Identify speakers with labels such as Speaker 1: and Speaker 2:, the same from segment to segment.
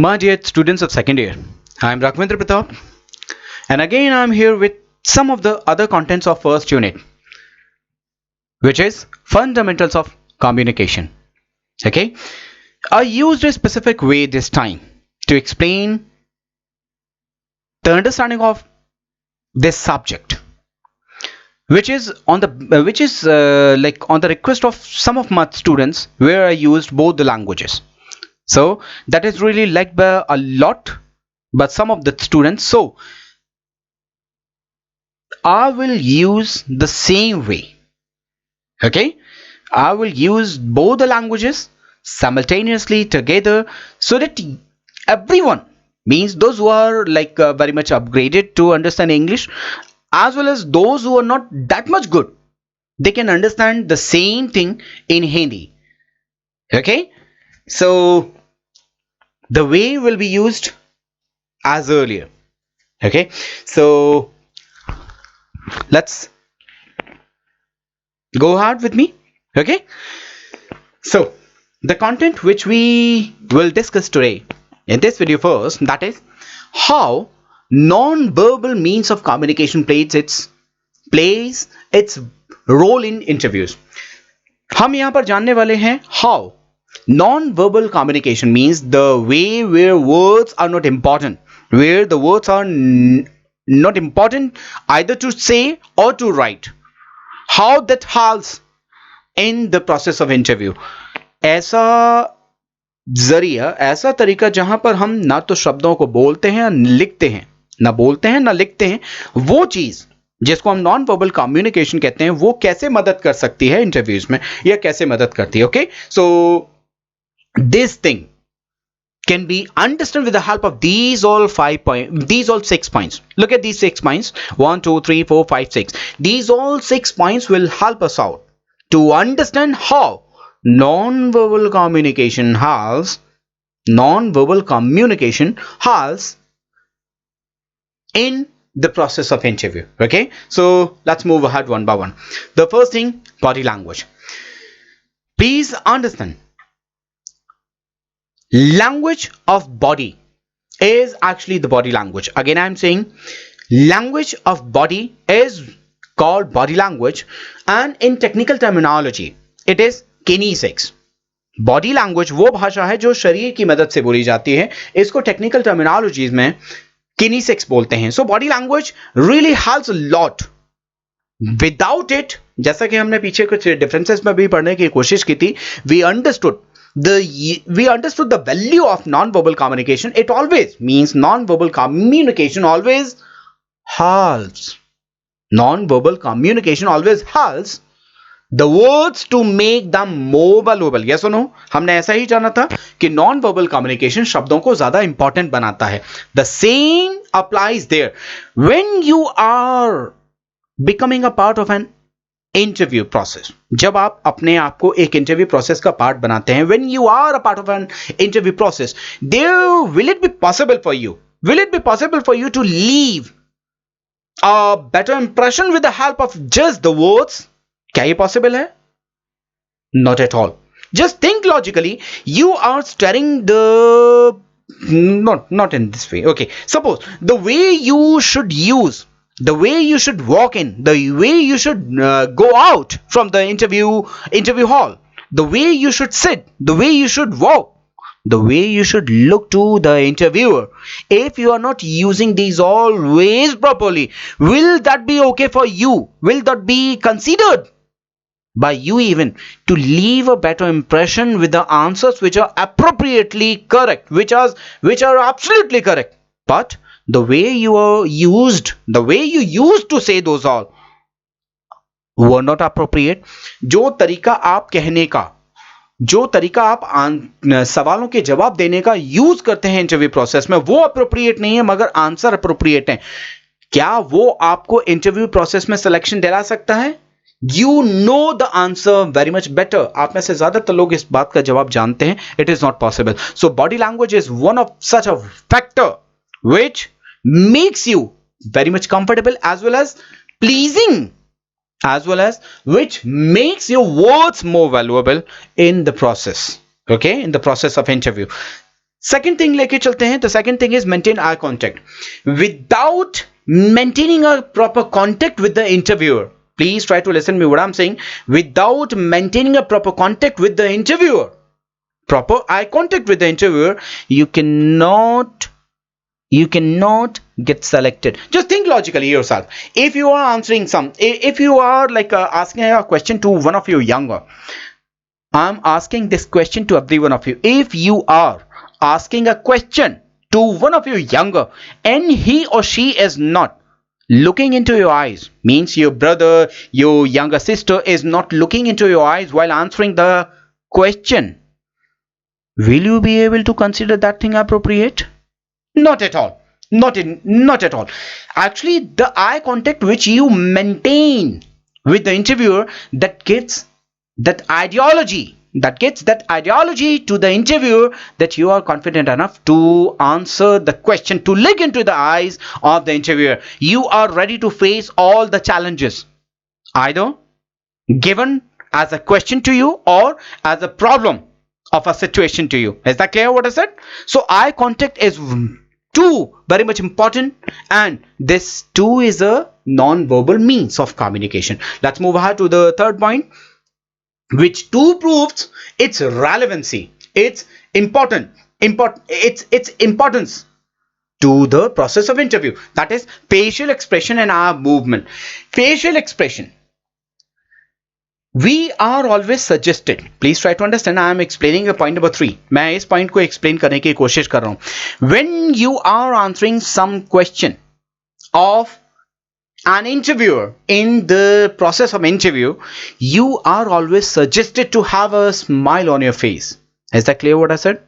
Speaker 1: My dear students of second year, I am Pratap, and again I am here with some of the other contents of first unit, which is fundamentals of communication. Okay, I used a specific way this time to explain the understanding of this subject, which is like on the request of some of my students, where I used both the languages. So that is really liked by a lot, but some of the students. So I will use the same way. Okay, I will use both the languages simultaneously together so that everyone, means those who are like very much upgraded to understand English, as well as those who are not that much good, they can understand the same thing in Hindi. Okay, so the way will be used as earlier. Okay, so let's go ahead with me. Okay, so the content which we will discuss today in this video first, that is how non-verbal means of communication plays its role in interviews. हम यहाँ पर जानने वाले हैं how non-verbal communication means the way where words are not important, where the words are not important either to say or to write, how that helps in the process of interview. ऐसा जरिया, ऐसा तरीका जहां पर हम ना तो शब्दों को बोलते हैं ना लिखते हैं, ना बोलते हैं ना लिखते हैं, वो चीज जिसको हम नॉन वर्बल कम्युनिकेशन कहते हैं, वो कैसे मदद कर सकती है इंटरव्यूज में, या कैसे मदद करती है. Okay, so this thing can be understood with the help of these all 6 points. Look at these 6 points: 1 2 3 4 5 6. These all 6 points will help us out to understand how non-verbal communication has in the process of interview. Okay, so let's move ahead one by one. The first thing, body language. Please understand, language of body is actually the body language. Again I am saying, language of body is called body language, and in technical terminology it is kinesics. Body language वो भाषा है जो शरीर की मदद से बोली जाती है, इसको टेक्निकल टर्मिनोलॉजीज में किनेसिक्स बोलते हैं. So body language really helps a lot. Without it, जैसा कि हमने पीछे कुछ डिफरेंसेस में भी पढ़ने की कोशिश की थी, we understood the value of non-verbal communication. It always means non-verbal communication always helps. Non-verbal communication always helps the words to make them more valuable. Yes or no? हमने ऐसा ही जाना था कि non-verbal communication शब्दों को ज्यादा important बनाता है. The same applies there. When you are becoming a part of an interview process, जब आप अपने आप को एक इंटरव्यू प्रोसेस का पार्ट बनाते हैं, when you are a part of an interview process, there will it be possible for you to leave a better impression with the help of just the words? क्या ये possible है? Not at all. Just think logically. You are steering the not in this way. Okay, suppose the way you should use, the way you should walk in, the way you should go out from the interview hall, the way you should sit, the way you should walk, the way you should look to the interviewer. If you are not using these all ways properly, will that be okay for you? Will that be considered by you even to leave a better impression with the answers which are appropriately correct, which are absolutely correct, but the way you used to say those all were not appropriate? जो तरीका आप कहने का, जो तरीका आप सवालों के जवाब देने का यूज करते हैं इंटरव्यू प्रोसेस में, वो अप्रोप्रिएट नहीं है मगर आंसर अप्रोप्रिएट है. क्या वो आपको इंटरव्यू प्रोसेस में सिलेक्शन दिला सकता है? You know the answer very much better. आप में से ज्यादातर लोग इस बात का जवाब जानते हैं. It is not possible. So body language is one of such a factor which makes you very much comfortable as well as pleasing, as well as which makes your words more valuable in the process. Okay, in the process of interview. Second thing लेके चलते हैं. The second thing is maintain eye contact. Without maintaining a proper contact with the interviewer, please try to listen me what I'm saying. Without maintaining a proper contact with the interviewer, proper eye contact with the interviewer, you cannot get selected. Just think logically yourself. If you are answering if you are like asking a question to one of your younger, I'm asking this question to every one of you. If you are asking a question to one of your younger and he or she is not looking into your eyes, means your brother, your younger sister is not looking into your eyes while answering the question, will you be able to consider that thing appropriate? Not at all. Not at all. Actually, the eye contact which you maintain with the interviewer, that gets that ideology to the interviewer, that you are confident enough to answer the question, to look into the eyes of the interviewer. You are ready to face all the challenges, either given as a question to you or as a problem of a situation to you. Is that clear what I said? So eye contact is too very much important, and this too is a non-verbal means of communication. Let's move ahead to the third point, which too proves its relevancy, its its importance to the process of interview. That is facial expression and eye movement. Facial expression, we are always suggested, please try to understand, I am explaining a point number 3. मैं इस point को explain करने की कोशिश कर रहा हूं. When you are answering some question of an interviewer, in the process of interview, you are always suggested to have a smile on your face. Is that clear what I said?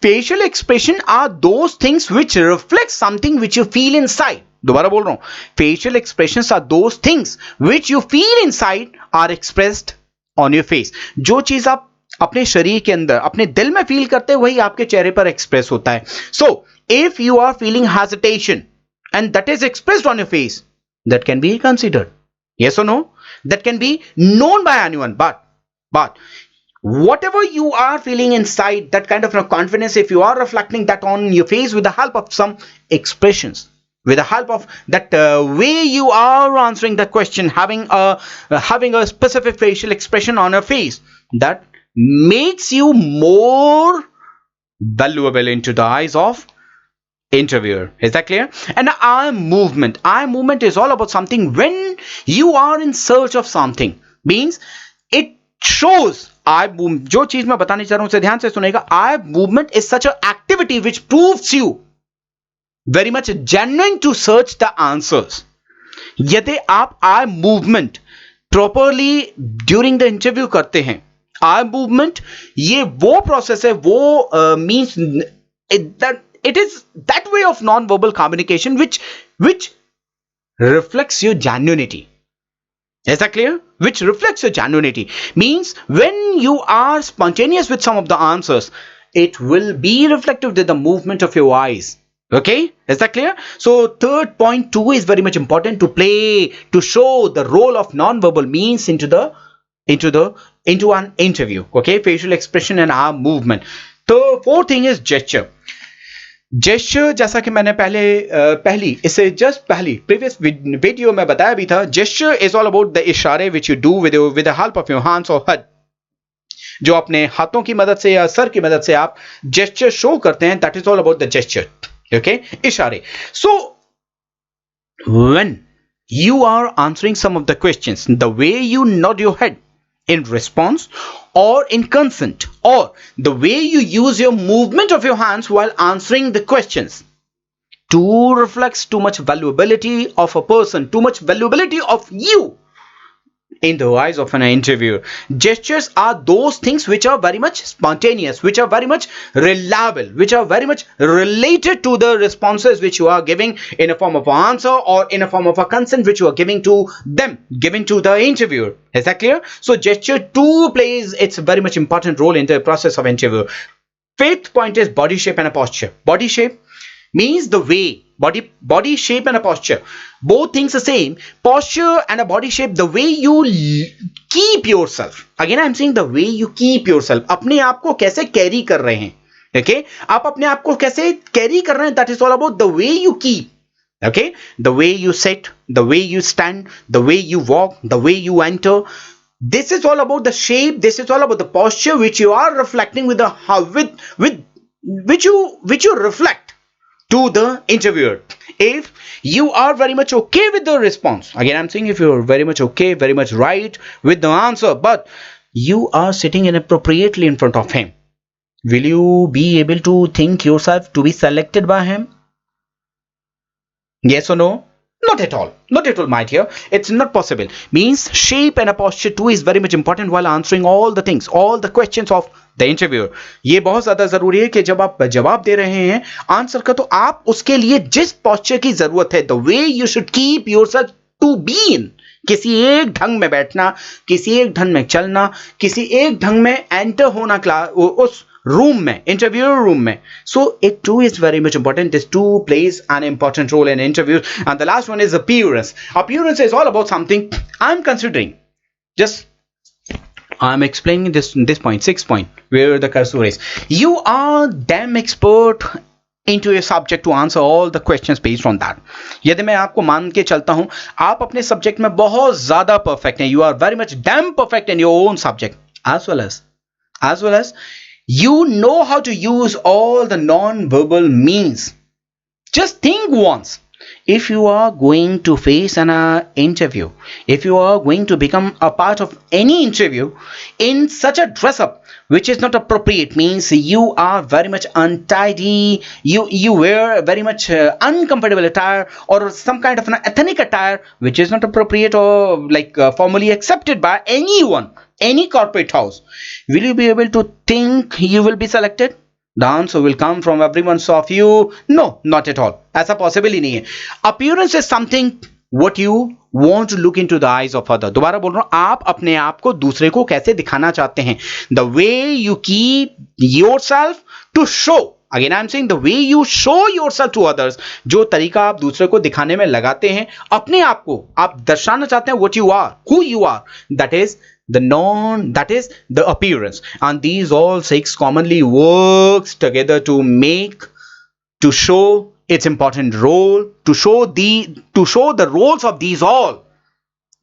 Speaker 1: Facial expression are those things which reflect something which you feel inside. दोबारा बोल रहा हूं, facial expressions are those things which you feel inside are expressed on your face. जो चीज आप अपने शरीर के अंदर, अपने दिल में फील करते हैं, वही आपके चेहरे पर एक्सप्रेस होता है. So if you are feeling hesitation and that is expressed on your face, that can be considered. Yes or no? That can be known by anyone. But whatever you are feeling inside, that kind of confidence, if you are reflecting that on your face with the help of some expressions, with the help of that way you are answering the question, having a specific facial expression on your face, that makes you more valuable into the eyes of interviewer. Is that clear? And eye movement is all about something when you are in search of something, means it shows. eye movement, जो चीज मैं बताने चाह रहा हूं उसे ध्यान से सुनेगा. eye movement is such an activity which proves you very much genuine to search the answers. यदि आप eye movement properly during the interview करते हैं, eye movement ये वो process है, वो means that it is that way of non-verbal communication which reflects your genuinity. Is that clear? Which reflects your genuinity. Means when you are spontaneous with some of the answers, it will be reflective with the movement of your eyes. Okay, is that clear? So third point 2 is very much important, to show the role of non-verbal means into an interview. Okay, facial expression and eye movement. The fourth thing is gesture. Gesture, जैसा कि मैंने पहली previous video में बताया भी था, gesture is all about the इशारे which you do with the help of your hands और हेड. जो अपने हाथों की मदद से या सर की मदद से आप जेस्चर शो करते हैं, that is all about the gesture. Okay, इशारे. So when you are answering some of the questions, the way you nod your head in response or in consent, or the way you use your movement of your hands while answering the questions, too reflects too much valuability of a person, too much valuability of you in the eyes of an interviewer. Gestures are those things which are very much spontaneous, which are very much reliable, which are very much related to the responses which you are giving in a form of an answer or in a form of a consent which you are giving to them, giving to the interviewer. Is that clear? So gesture too plays its very much important role in the process of interview. Fifth point is body shape and a posture. Body shape means the way, body shape and a posture, both things the same. Posture and a body shape, the way you keep yourself, again I am saying the way you keep yourself, अपने आप को कैसे carry कर रहे हैं, Okay, आप अपने आप को कैसे कैरी कर रहे हैं, that is all about the way you keep. Okay, the way you sit, the way you stand, the way you walk, the way you enter. This is all about the shape. This is all about the posture which you are reflecting with the with which you reflect to the interviewer. If you are very much okay with the response, again I'm saying, if you're very much okay, very much right with the answer, but you are sitting inappropriately in front of him, will you be able to think yourself to be selected by him? Yes or no? Not at all. Not at all, my dear. It's not possible. Means shape and a posture too is very much important while answering all the things, all the questions of the interviewer. ये बहुत ज्यादा जरूरी है कि जब आप जवाब दे रहे हैं आंसर का, तो आप उसके लिए जिस पोस्चर की जरूरत है, the way you should keep yourself to be in, किसी एक ढंग में बैठना, किसी एक ढंग में चलना, किसी एक ढंग में एंटर होना क्लास उस रूम में, इंटरव्यू रूम में. So it too is very much important. This too plays an important role in interviews. And the last one is appearance. Appearance is all about something I'm considering. Just I'm explaining this point, 6 point, where the cursor is. You are damn expert into a subject to answer all the questions based on that. यदि मैं आपको मान के चलता हूं आप अपने subject में बहुत ज्यादा परफेक्ट हैं, you are very much damn perfect in your own subject, as well as you know how to use all the non-verbal means. Just think once. If you are going to face an interview, if you are going to become a part of any interview in such a dress up which is not appropriate, means you are very much untidy, you wear very much uncomfortable attire, or some kind of an ethnic attire which is not appropriate or like formally accepted by anyone, any corporate house, will you be able to think you will be selected? The answer will come from everyone's of you. No, not at all. ऐसा possible ही नहीं है. Appearance is something what you want to look into the eyes of other. दोबारा बोल रहा हूं, आप अपने आप को दूसरे को कैसे दिखाना चाहते हैं. The way you keep yourself to show. Again I'm saying, the way you show yourself to others. जो तरीका आप दूसरे को दिखाने में लगाते हैं, अपने आप को आप दर्शाना चाहते हैं, what you are, who you are, that is the appearance. And these all 6 commonly works together to show its important role, to show the roles of these all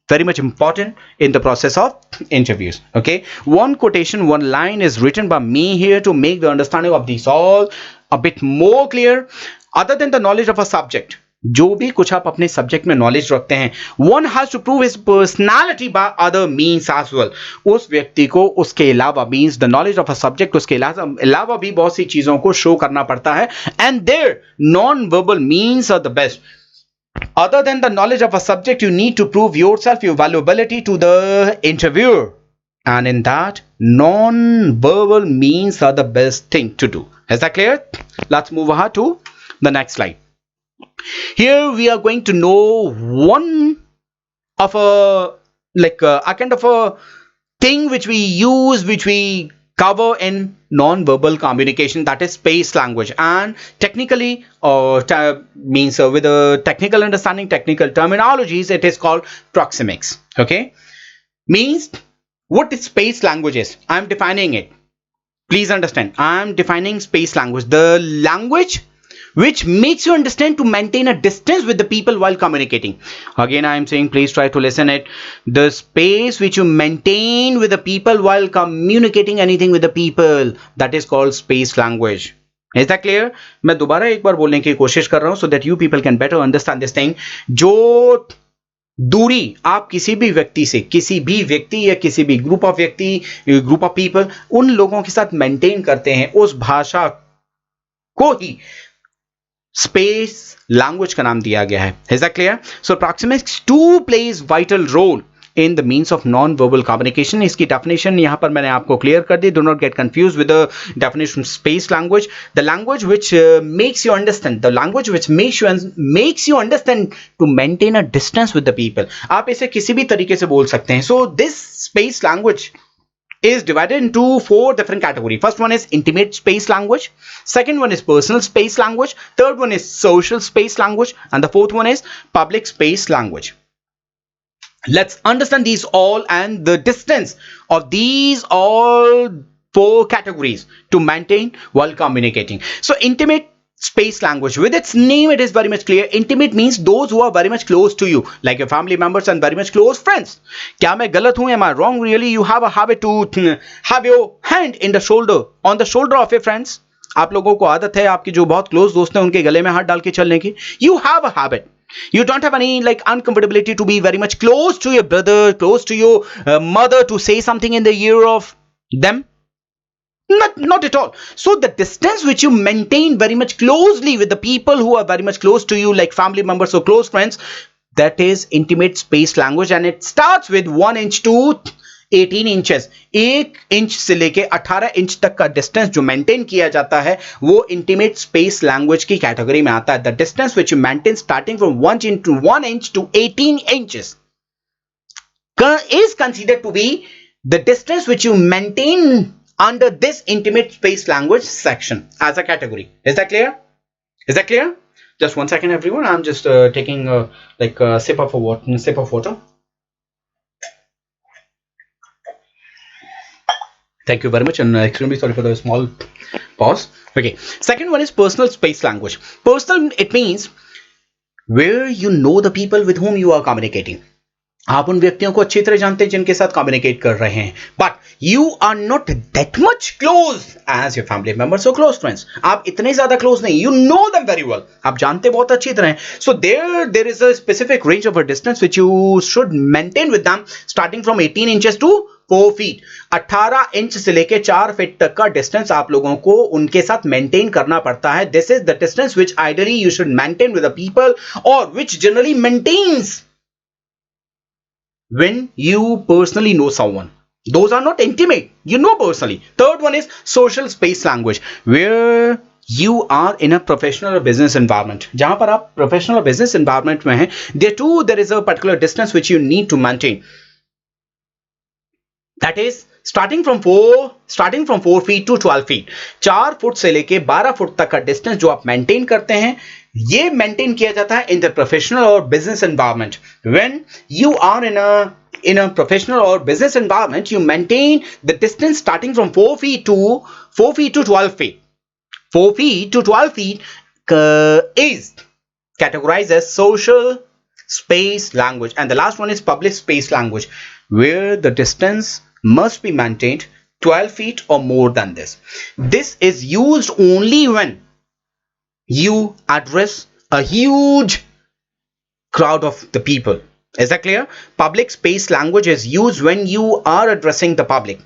Speaker 1: very much important in the process of interviews. Okay, one quotation, one line is written by me here to make the understanding of these all a bit more clear. Other than the knowledge of a subject, जो भी कुछ आप अपने subject में knowledge रखते हैं, one has to prove his personality by other means as well. उस व्यक्ति को उसके अलावा, means the knowledge of a subject, उसके अलावा भी बहुत सी चीजों को शो करना पड़ता है. And their non verbal means are the best. Other than the knowledge of a subject, you need to prove yourself, your valuability to the interviewer. And in that, non-verbal means are the best thing to do. Is that clear? Let's move ahead to the next slide. Here we are going to know one of a kind of a thing which we use, which we cover in non-verbal communication, that is space language. And technically, means with a technical understanding, technical terminologies, it is called proxemics. Okay, means what is space language is, I'm defining it. Please understand, I'm defining space language, the language which makes you understand to maintain a distance with the people while communicating. Again I am saying, please try to listen it. The space which you maintain with the people while communicating anything with the people, that is called space language. Is that clear? मैं दोबारा एक बार बोलने की कोशिश कर रहा हूं so that you people can better understand this thing. जो दूरी आप किसी भी व्यक्ति से, किसी भी व्यक्ति या किसी भी ग्रुप ऑफ व्यक्ति, ग्रुप ऑफ पीपल, उन लोगों के साथ मेंटेन करते हैं, उस भाषा को ही स्पेस लैंग्वेज का नाम दिया गया है. Is that clear? So proxemics too plays vital role in the means of non-verbal communication. इसकी definition यहाँ पर मैंने आपको clear कर दी. Do not get confused with the definition of space language. The language which makes you understand, the language which makes you understand to maintain a distance with the people. आप इसे किसी भी तरीके से बोल सकते हैं. So this space language is divided into 4 different categories. First one is intimate space language, second one is personal space language, third one is social space language, and the fourth one is public space language. Let's understand these all and the distance of these all four categories to maintain while communicating. So intimate space language, with its name it is very much clear. Intimate means those who are very much close to you, like your family members and very much close friends. क्या मैं गलत हूं? Am I wrong? Really, you have a habit to have your hand in the shoulder, on the shoulder of your friends. आप लोगों को आदत है आपके जो बहुत क्लोज दोस्त हैं उनके गले में हाथ डाल के चलने की. You have a habit. You don't have any like uncomfortability to be very much close to your brother, close to your mother, to say something in the ear of them. Not at all. So the distance which you maintain very much closely with the people who are very much close to you, like family members or close friends, that is intimate space language, and it starts with 1 inch to 18 inches. 1 inch से लेके 18 inch तक का distance जो maintain किया जाता है वो intimate space language की कैटेगरी में आता है. The distance which you maintain starting from 1 inch to 18 inches is considered to be the distance which you maintain under this intimate space language section as a category. Is that clear? Is that clear? Just 1 second, everyone. I'm just taking like a sip of water. Thank you very much, and extremely sorry for the small pause. Okay, second one is personal space language. Personal, it means where you know the people with whom you are communicating. आप उन व्यक्तियों को अच्छी तरह जानते हैं जिनके साथ कम्युनिकेट कर रहे हैं, but you are not that much close as your family members और क्लोज फ्रेंड्स. आप इतने ज्यादा क्लोज नहीं. You know them very well. आप जानते बहुत अच्छी तरह हैं. So there is a specific range of a distance which you should maintain with them starting from 18 inches to 4 feet. 18 inch से लेके 4 फीट तक का डिस्टेंस आप लोगों को उनके साथ मेंटेन करना पड़ता है. This is the distance which ideally you should maintain with the people, और which generally maintains when you personally know someone. Those are not intimate, you know personally. Third one is social space language, where you are in a professional or business environment. जहां पर आप professional or business environment में हैं, there is a particular distance which you need to maintain. That is starting from 4 feet to 12 feet. 4 foot से लेके 12 foot तक का distance जो आप मेंटेन करते हैं, ये मेंटेन किया जाता है इन द प्रोफेशनल और business environment. When you are in a professional or business environment, you maintain the distance starting from 4 feet to 12 feet. 4 feet to 12 feet is categorized as social space language. And the last one is public space language, where the distance must be maintained 12 feet or more than this. This is used only when you address a huge crowd of the people. Is that clear? Public space language is used when you are addressing the public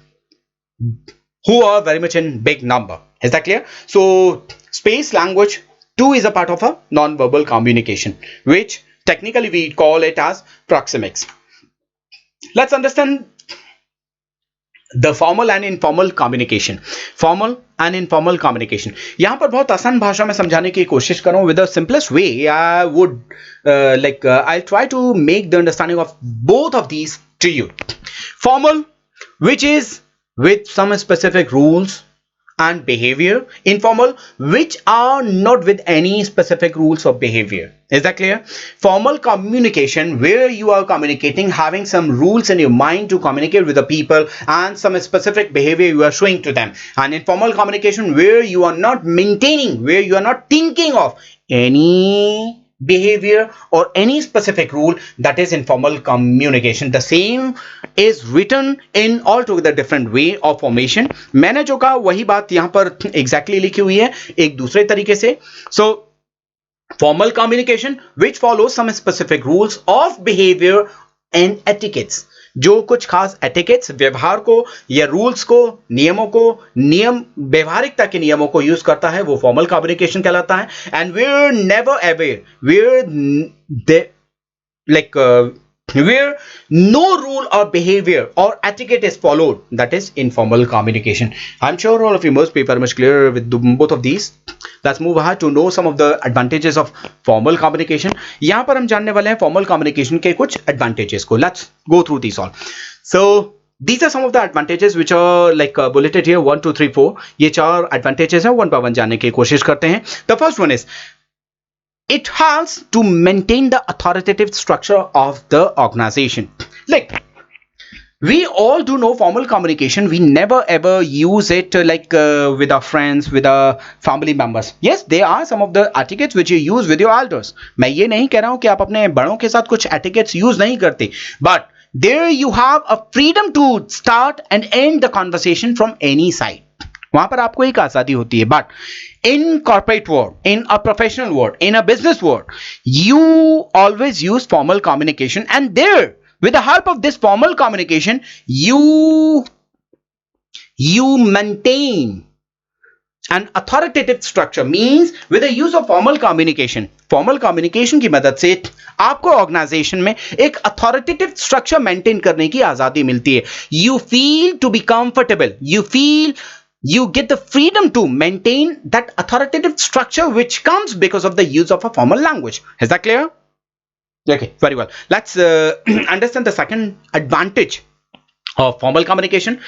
Speaker 1: who are very much in big number. Is that clear? So space language too is a part of a non-verbal communication, which technically we call it as proxemics. Let's understand the formal and informal communication. Formal and informal communication. यहाँ पर बहुत आसान भाषा में समझाने की कोशिश करूँ. With the simplest way, I would I'll try to make the understanding of both of these to you. Formal, which is with some specific rules and behavior. Informal, which are not with any specific rules of behavior. Is that clear? Formal communication, where you are communicating having some rules in your mind to communicate with the people and some specific behavior you are showing to them. And informal communication, where you are not maintaining, where you are not thinking of any behavior or any specific rule, that is informal communication. The same is written in altogether different way of formation. मैंने जो कहा वही बात यहाँ पर exactly लिखी हुई है एक दूसरे तरीके से. So formal communication which follows some specific rules of behavior and etiquettes. जो कुछ खास एटिकेट्स, व्यवहार को या रूल्स को, नियमों को, व्यवहारिकता के नियमों को यूज करता है, वो फॉर्मल कम्युनिकेशन कहलाता है. And where never ever where no rule or behavior or etiquette is followed, that is informal communication. I'm sure all of you must be very much clear with both of these. Let's move ahead to know some of the advantages of formal communication. यहाँ पर हम जानने वाले हैं formal communication के कुछ advantages को. Let's go through these all. So these are some of the advantages which are like bulleted here 1 2 3 4. ये 4 advantages हैं, one by one जानने की कोशिश करते हैं. The first one is it helps to maintain the authoritative structure of the organization. Like We all do know formal communication. We never ever use it with our friends, with our family members. Yes, there are some of the etiquettes which you use with your elders. मैं ये नहीं कह रहा हूं कि आप अपने बड़ों के साथ कुछ etiquettes यूज नहीं करते, but there you have a freedom to start and end the conversation from any side. वहां पर आपको एक आजादी होती है. But in corporate world, in a professional world, in a business world, you always use formal communication, and there, with the help of this formal communication, you maintain an authoritative structure. Means with the use of formal communication की मदद से आपको organisation में एक authoritative structure maintain करने की आजादी मिलती है. You feel to be comfortable, you get the freedom to maintain that authoritative structure which comes because of the use of a formal language. Is that clear? Okay, very well. Let's understand the second advantage of formal communication.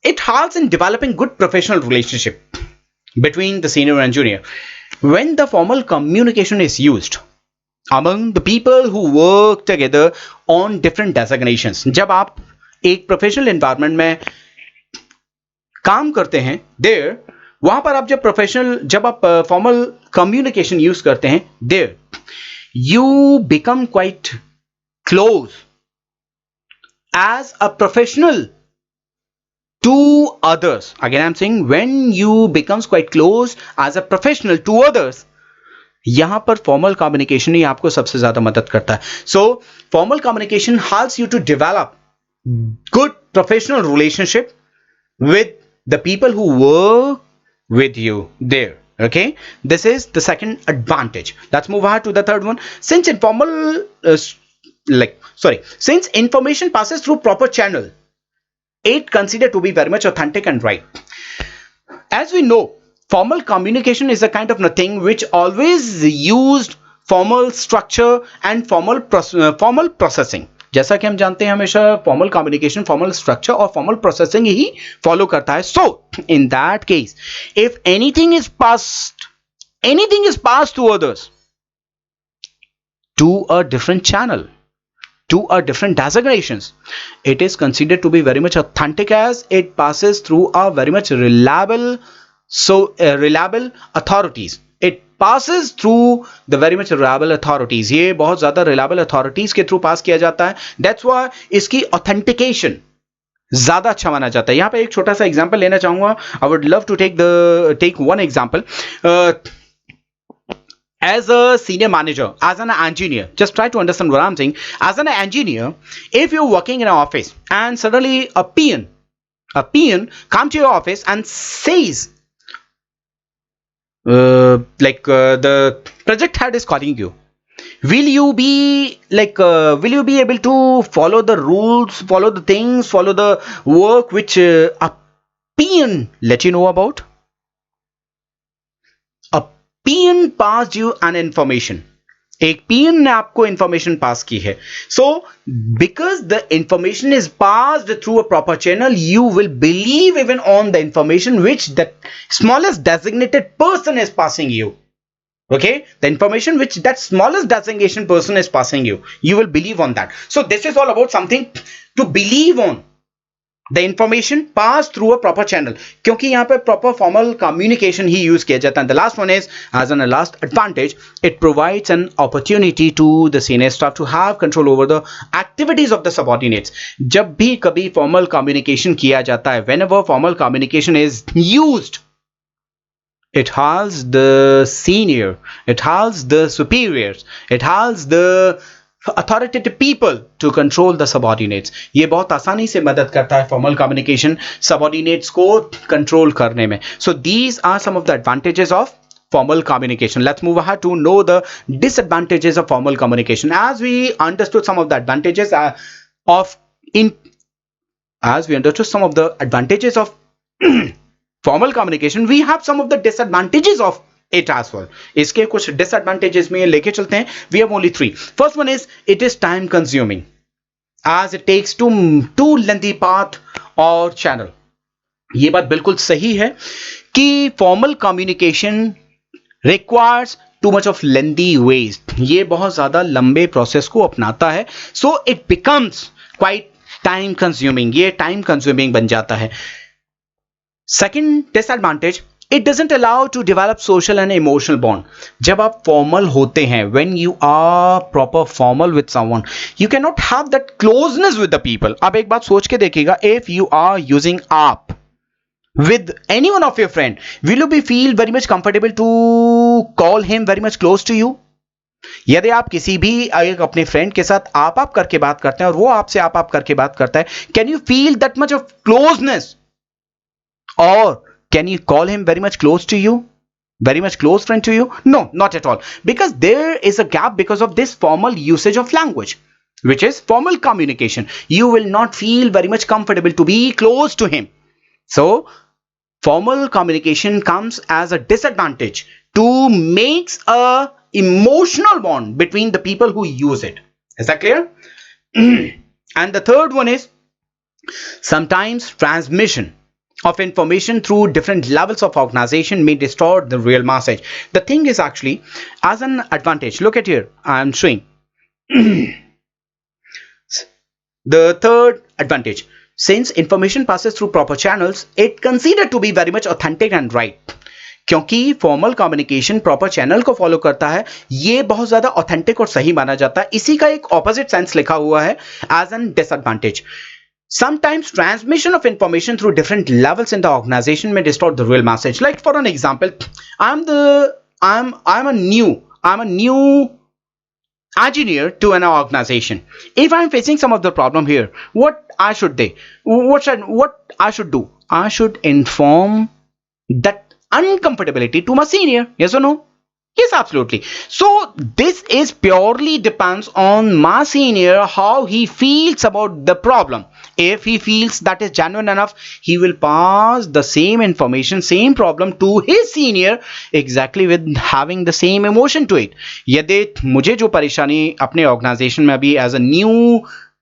Speaker 1: It helps in developing good professional relationship between the senior and junior. When the formal communication is used among the people who work together on different designations, जब आप एक professional environment में काम करते हैं, there वहां पर आप जब आप फॉर्मल कम्युनिकेशन यूज करते हैं, there you become quite close as a professional to others. Again I am saying, when you becomes quite close as a professional to others, यहां पर फॉर्मल कम्युनिकेशन ही आपको सबसे ज्यादा मदद करता है. So formal communication helps you to develop good professional relationship with the people who work with you there. Okay, this is the second advantage. Let's move on to the third one. Since information passes through proper channel, it considered to be very much authentic and right. As we know, formal communication is a kind of nothing which always used formal structure and formal processing. जैसा कि हम जानते हैं, हमेशा formal communication formal structure और formal processing ही follow करता है. So in that case, if anything is passed to others, to a different channel, to a different designations, it is considered to be very much authentic as it passes through a very much reliable authorities. It passes through the very much reliable authorities. ये बहुत ज्यादा reliable authorities के through pass किया जाता है. That's why इसकी authentication ज्यादा अच्छा माना जाता है. यहां पे एक छोटा सा एग्जांपल लेना चाहूंगा. I would love to take one example. As a senior manager, as an engineer, just try to understand what I'm saying. As an engineer, if you're working in an office and suddenly a peon comes to your office and says, the project head is calling you, will you be able to follow the rules, follow the things, follow the work which a peon let you know about? A peon passed you an information. एक peon ने आपको information pass की है. So because the information is passed through a proper channel, you will believe even on the information which the smallest designated person is passing you. Okay, the information which that smallest designation person is passing you, you will believe on that. So this is all about something to believe on. The information passed through a proper channel, क्योंकि यहाँ पे proper formal communication ही use किया जाता है. The last one is, as a last advantage, it provides an opportunity to the senior staff to have control over the activities of the subordinates. जब भी कभी formal communication किया जाता है, whenever formal communication is used, it has the senior, it has the superiors, it has the authoritative people to control the subordinates. ये बहुत आसानी से मदद करता है formal communication subordinates को control करने में. So these are some of the advantages of formal communication. Let's move ahead to know the disadvantages of formal communication. As we understood some of the advantages of formal communication, we have some of the disadvantages of it as well. इसके कुछ disadvantages में लेके चलते हैं. We have only 3. First one is, it is time consuming as it takes too lengthy path or channel. ये बात बिल्कुल सही है कि formal communication requires too much of lengthy ways. ये बहुत ज्यादा लंबे प्रोसेस को अपनाता है. So it becomes quite time consuming, ये टाइम कंज्यूमिंग बन जाता है. Second disadvantage, it doesn't allow to develop social and emotional bond. जब आप फॉर्मल होते हैं, when you are proper formal with someone, you can not have that closeness with the people. आप एक बात सोच के देखिएगा, इफ यू आर यूजिंग आप with any one of your friend, will you be feel very much comfortable to call him very much close to you? यदि आप किसी भी एक अपने फ्रेंड के साथ आप करके बात करते हैं और वो आपसे आप करके बात करता है, can you feel that much of closeness, or can you call him very much close to you, very much close friend to you? No, not at all, because there is a gap because of this formal usage of language, which is formal communication. You will not feel very much comfortable to be close to him. So formal communication comes as a disadvantage to makes a emotional bond between the people who use it. Is that clear? And the third one is sometimes transmission of information through different levels of organization may distort the real message. The thing is actually as an advantage, look at here, I am showing the third advantage. Since information passes through proper channels, it considered to be very much authentic and right. क्योंकि formal communication proper channel को follow करता है, ये बहुत ज्यादा authentic और सही माना जाता है. इसी का एक ऑपोजिट सेंस लिखा हुआ है as an disadvantage. Sometimes transmission of information through different levels in the organization may distort the real message. Like for an example, I'm a new engineer to an organization. If I'm facing some of the problem here, what I should do? I should inform that uncomfortability to my senior. Yes or no? Yes, absolutely. So this is purely depends on my senior, how he feels about the problem. If he feels that is genuine enough, he will pass the same information, same problem to his senior, exactly with having the same emotion to it. यदि मुझे जो परेशानी अपने organisation में अभी as a new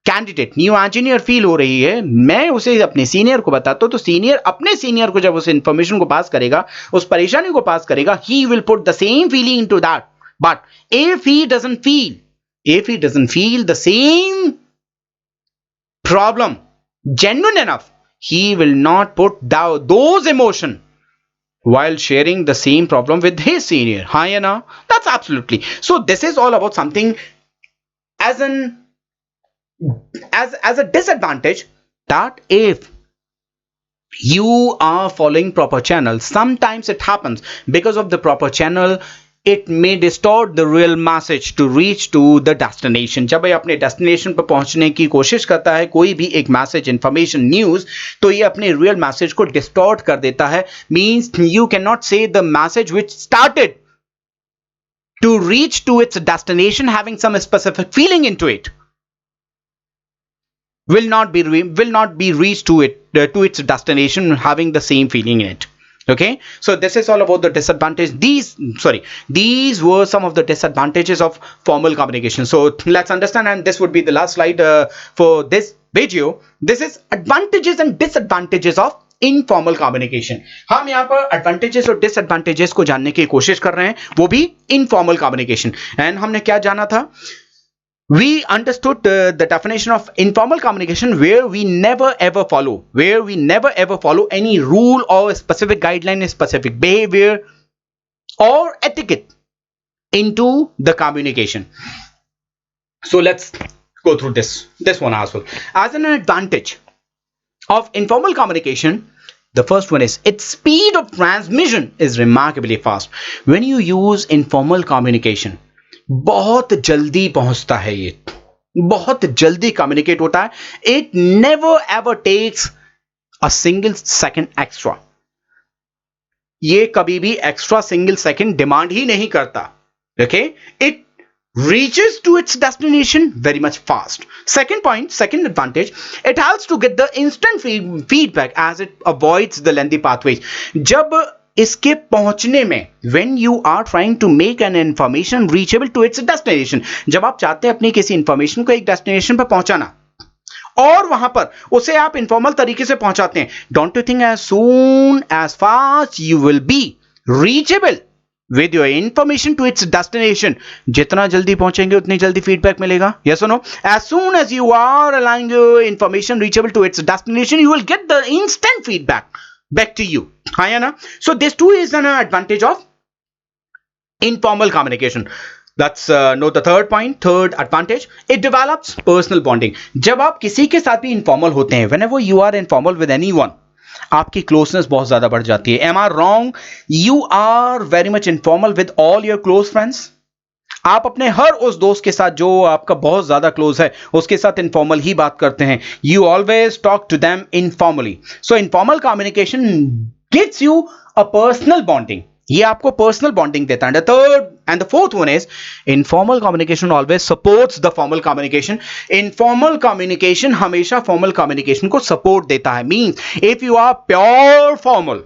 Speaker 1: candidate, new engineer feel हो रही है, मैं उसे अपने सीनियर को बताता हूं, तो सीनियर अपने सीनियर को जब उस इंफॉर्मेशन को पास करेगा, उस परेशानी को पास करेगा, he will put the same feeling into that. But if he doesn't feel the same problem genuine enough, he will not put down those emotion while sharing the same problem with his senior. Hi, na? That's absolutely. So this is all about something as a disadvantage, that if you are following proper channel, sometimes it happens because of the proper channel, it may distort the real message to reach to the destination. जब ये अपने destination पर पहुंचने की कोशिश करता है कोई भी एक मैसेज, इंफॉर्मेशन, न्यूज, तो ये अपने रियल मैसेज को डिस्टॉर्ट कर देता है. मींस यू कैन नॉट से the message which started to reach to its destination having some specific feeling into it will not be reached to its destination having the same feeling in it. Okay, so this is all about the disadvantage. These were some of the disadvantages of formal communication. So let's understand, and this would be the last slide for this video. This is advantages and disadvantages of informal communication. हम यहाँ पर advantages और disadvantages को जानने की कोशिश कर रहे हैं, वो भी इनफॉर्मल कम्युनिकेशन. एंड हमने क्या जाना था? We understood the definition of informal communication, where we never ever follow any rule or specific guideline, specific behavior or etiquette into the communication. So let's go through this one as well. As an advantage of informal communication, the first one is its speed of transmission is remarkably fast. When you use informal communication, बहुत जल्दी पहुंचता है, ये बहुत जल्दी communicate होता है. It never ever takes a single second extra. ये कभी भी एक्स्ट्रा सिंगल सेकेंड डिमांड ही नहीं करता. Okay, it reaches to its destination very much fast. Second advantage, it helps to get the instant feedback as it avoids the lengthy pathways. जब इसके पहुंचने में, when you are trying to make an information reachable to its destination, जब आप चाहते हैं अपनी किसी इंफॉर्मेशन को एक डेस्टिनेशन पर पहुंचाना और वहां पर उसे आप इनफॉर्मल तरीके से पहुंचाते हैं, don't you think as soon as fast you will be reachable with your information to its destination. जितना जल्दी पहुंचेंगे उतनी जल्दी feedback मिलेगा. Yes or no? As soon as you are allowing your information reachable to its destination, you will get the instant feedback back to you. हाँ या ना? So this too is an advantage of informal communication. Let's note the third point, third advantage. It develops personal bonding. जब आप किसी के साथ भी informal होते हैं, whenever you are informal with anyone, आपकी क्लोजनेस बहुत ज्यादा बढ़ जाती है. Am I wrong? You are very much informal with all your close friends. आप अपने हर उस दोस्त के साथ जो आपका बहुत ज्यादा क्लोज है उसके साथ इनफॉर्मल ही बात करते हैं. You always talk to them informally. So informal communication gives you a personal bonding. ये आपको पर्सनल बॉन्डिंग देता है. The third and the fourth one is informal communication always supports the formal communication. Informal communication हमेशा formal communication को support देता है. Means if you are pure formal,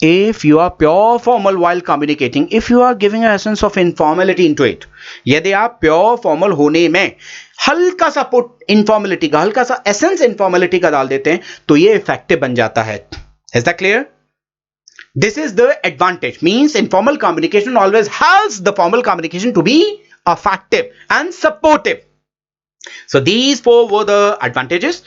Speaker 1: if you are pure formal while communicating, if you are giving an essence of informality into it, यदि आप pure formal होने में हल्का सा पुट informality का, हल्का सा essence informality का डाल देते हैं तो ये effective बन जाता है. Is that clear? This is the advantage. Means informal communication always helps the formal communication to be effective and supportive. So these four were the advantages.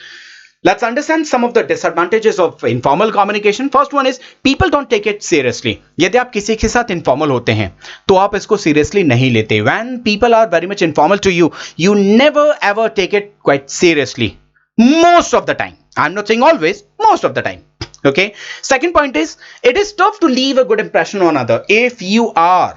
Speaker 1: Let's understand some of the disadvantages of informal communication. First one is people don't take it seriously. यदि आप किसी के साथ informal होते हैं तो आप इसको seriously नहीं लेते. When people are very much informal to you, you never ever take it quite seriously. Most of the time. I'm not saying always, most of the time. Okay. Second point is it is tough to leave a good impression on other. If you are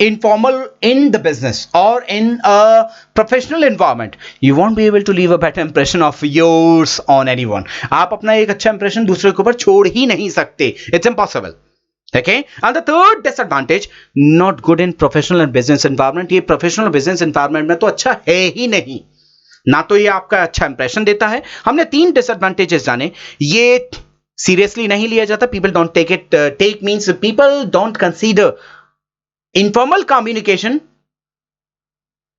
Speaker 1: informal in the business or in a professional environment, you won't be able to leave a better impression of yours on anyone. आप अपना एक अच्छा impression दूसरे के ऊपर छोड़ ही नहीं सकते. It's impossible. Okay. And the third disadvantage, not good in professional and business environment. ये professional business environment में तो अच्छा है ही नहीं. ना तो ये आपका अच्छा इंप्रेशन देता है. हमने 3 disadvantages जाने. ये seriously नहीं लिया जाता. People don't take it. Take means people don't consider informal communication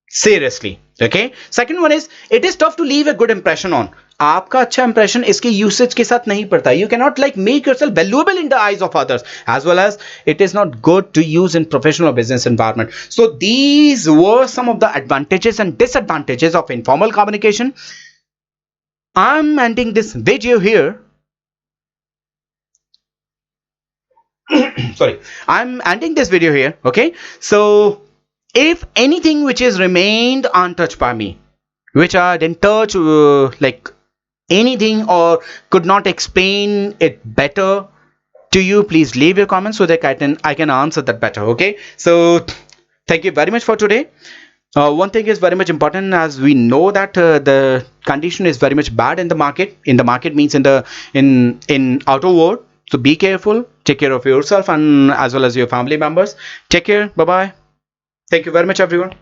Speaker 1: seriously. Okay. Second one is it is tough to leave a good impression on. आपका अच्छा इंप्रेशन इसके यूसेज के साथ नहीं पड़ता. You cannot like make yourself valuable in the eyes of others, as well as it is not good to use in professional or business environment. So these were some of the advantages and disadvantages of informal communication. I'm ending this video here. Sorry, I'm ending this video here. Okay. So if anything which is remained untouched by me, which I didn't touch, like anything or could not explain it better to you, please leave your comments so that I can answer that better. Okay. So thank you very much for today. One thing is very much important, as we know that the condition is very much bad in the market. In the market means in outer world. So be careful, take care of yourself and as well as your family members. Take care. Bye bye. Thank you very much, everyone.